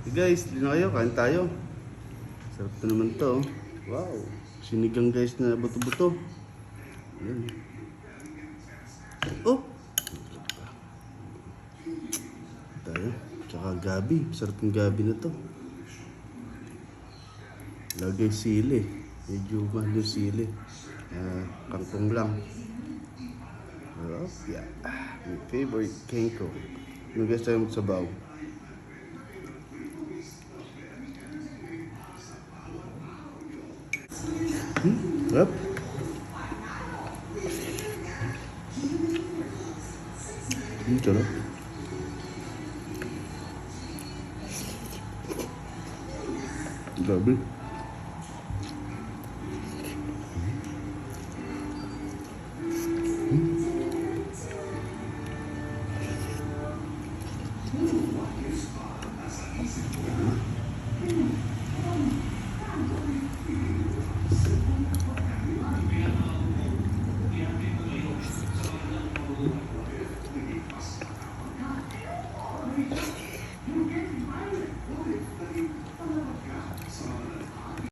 Hey guys, dito na kayo, kain tayo. Sarap na naman to. Wow, sinigang guys na buto-buto. Ayan. Oh! Tayo. Tsaka gabi. Sarap yung gabi na to. Lagay sili. Medyo mahal yung sili. Kangkong lang. Oh, yeah. My favorite kangkong. Ano guys tayo magsabaw? Sarap. Sarap. Grabe.